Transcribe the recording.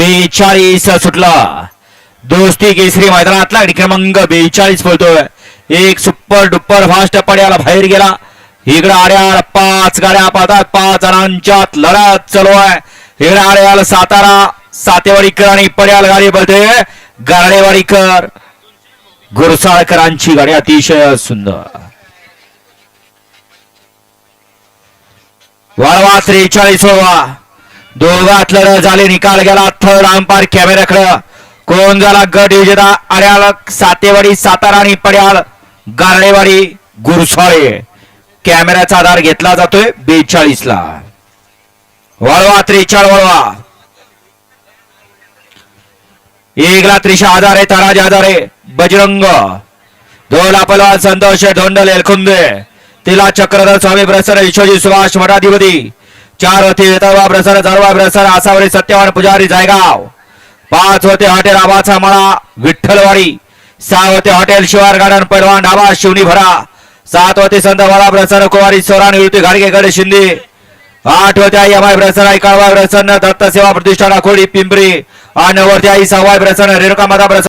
42 सुटला. दोस्ती केसरी मैदानातला क्रमांक 42 पळतोय. एक सुपर डुपर फास्ट पड्याला बाहेर गेला. इकडे आड्याल 5 गाड्या पाहतात. 5 जणांच्यात लढत चालू आहे. इकडे आड्याल सातारा सातेवाडीकर आणि पड्याल गाडी पळते. गारडेवाडीकर गुरसाळकरांची गाडी अतिशय सुंदर. वळवा 43 वळवा. दोघात लढत झाली. निकाल गेला थर्ड अंपायर कॅमेऱ्याकडे. कोण झाला गट विजेता? आड्याल सातेवाडी सातारा आणि पड्याल गारडेवाडी गुरसाळे. कॅमेऱ्याचा आधार घेतला जातोय 42 ला. वळवा 43 वळवा. एकला त्रिशा आधारे ताराजे आधारे बजरंग. दोला पलवान संतोष धोंडल एलखुंदे. तिला चक्रधर स्वामी प्रसन्न विश्वजी सुभाष मठाधिपती. 4 होते वेतावा प्रसन्न जारवा प्रसन्न आसावरी सत्यवान पुजारी जायगाव. 5 होते हॉटेल आबाचा मळा विठ्ठलवाडी. 6 होते हॉटेल शिवार गार्डन पैलवान ढाबा शिवनी भरा. 7 होते संत बाळा प्रसन्न कुमारी सोरा निवृत्ती घाडगेकडे शिंदे. 8 होते आई अमाय प्रसन्न काळवा प्रसन्न दत्त सेवा प्रतिष्ठान खोडी पिंपरी. 9 होते आई सवाय प्रसन्न रेणुका माता प्रसन्न